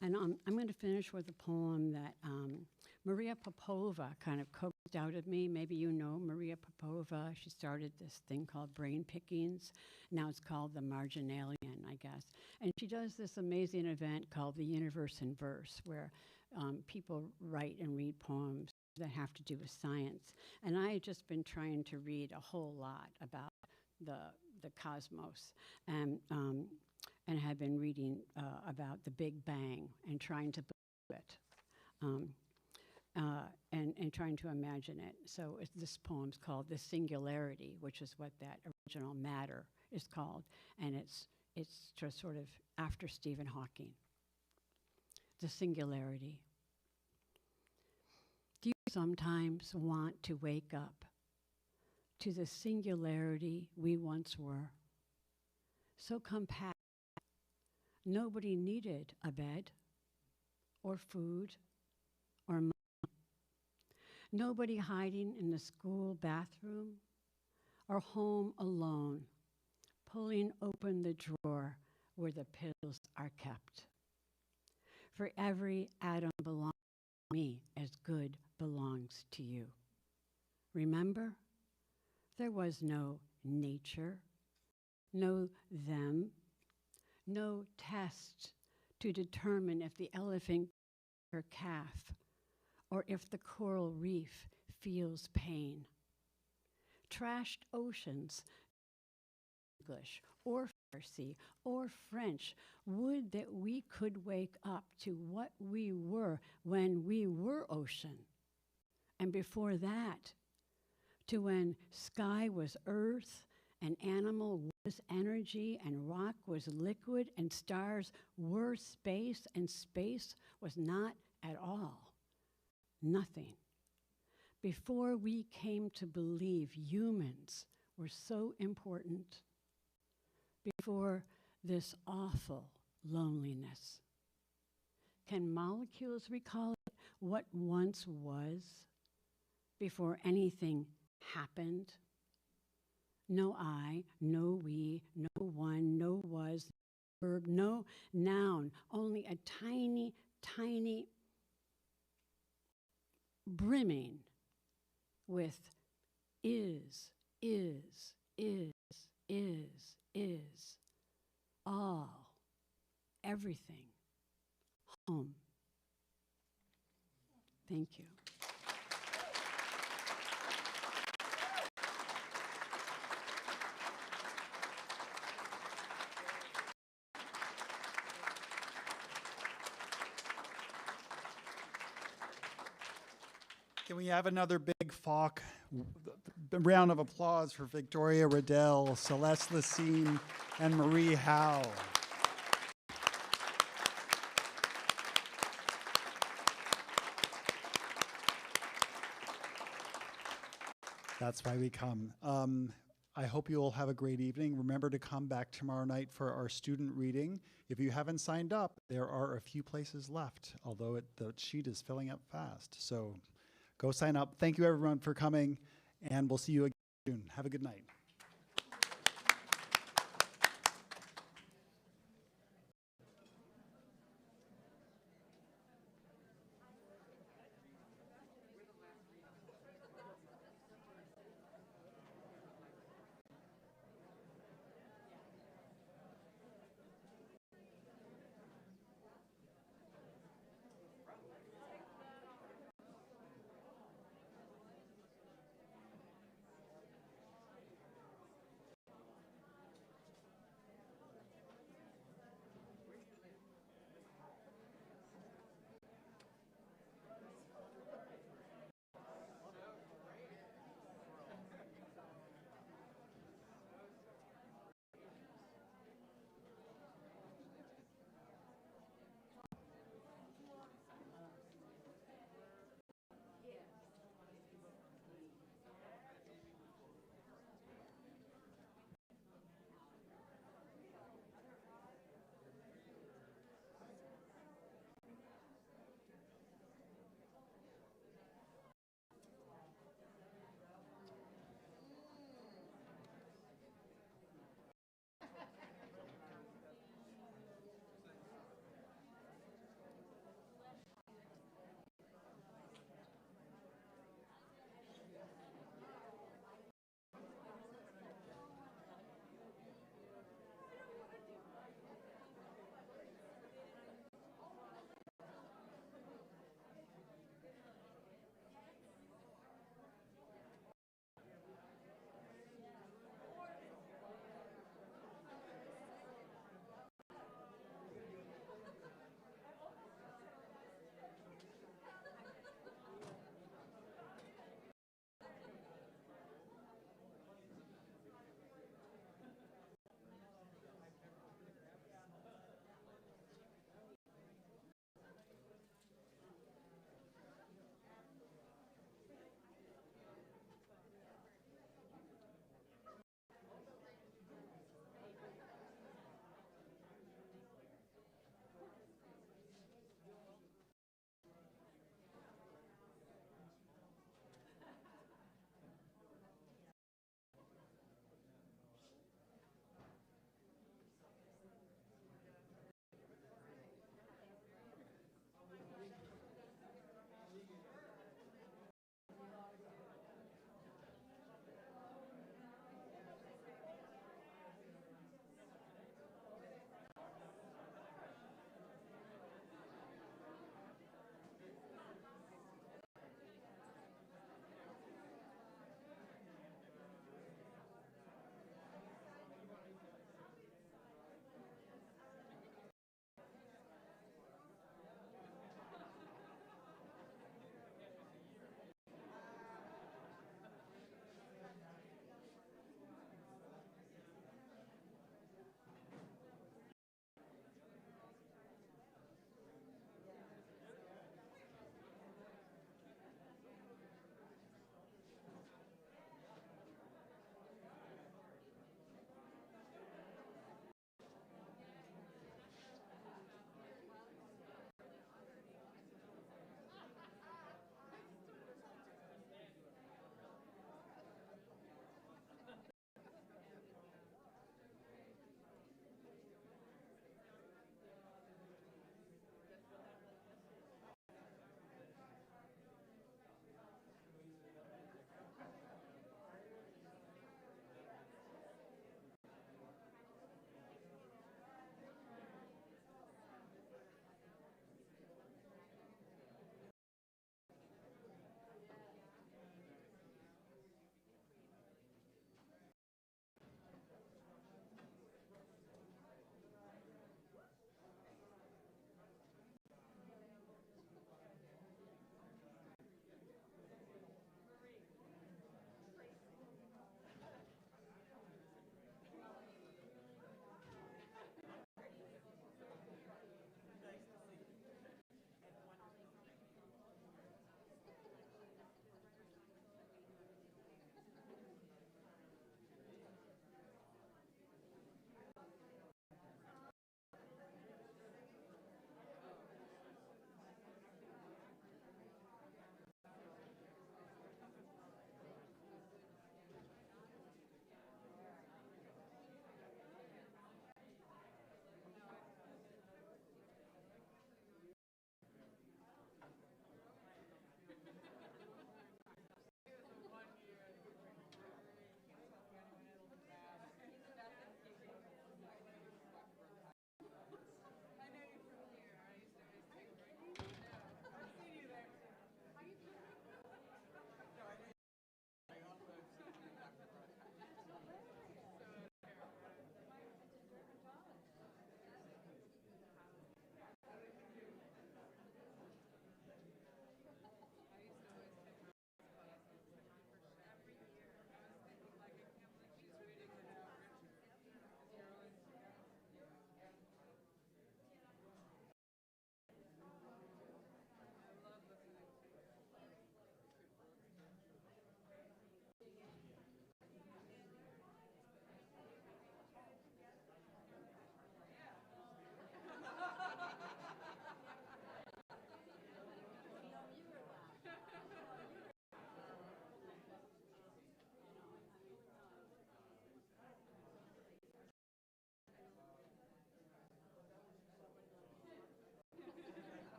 And I'm going to finish with a poem that Maria Popova kind of coaxed out of me. Maybe you know Maria Popova. She started this thing called Brain Pickings. Now it's called The Marginalian, I guess. And she does this amazing event called The Universe in Verse, where people write and read poems that have to do with science. And I had just been trying to read a whole lot about the cosmos, and had been reading about the Big Bang and trying to believe it, and trying to imagine it. So this poem's called The Singularity, which is what that original matter is called, and it's just sort of after Stephen Hawking. The singularity. Do you sometimes want to wake up to the singularity we once were? So compact, nobody needed a bed, or food, or money. Nobody hiding in the school bathroom, or home alone, pulling open the drawer where the pills are kept. For every atom belongs to me as good belongs to you. Remember, there was no nature, no them, no test to determine if the elephant or calf, or if the coral reef feels pain. Trashed oceans, English, or Farsi, or French, would that we could wake up to what we were when we were ocean. And before that, to when sky was earth, and animal was energy, and rock was liquid, and stars were space, and space was not at all. Nothing. Before we came to believe humans were so important, before this awful loneliness. Can molecules recall it, what once was, before anything happened? No I, no we, no one, no was, verb, no noun, only a tiny, tiny brimming with is, all, everything, home. Thank you. Can we have another big FALC round of applause for Victoria Redel, Celeste Lecesne, and Marie Howe? That's why we come. I hope you all have a great evening. Remember to come back tomorrow night for our student reading. If you haven't signed up, there are a few places left, although the sheet is filling up fast. So go sign up. Thank you everyone for coming, and we'll see you again soon. Have a good night.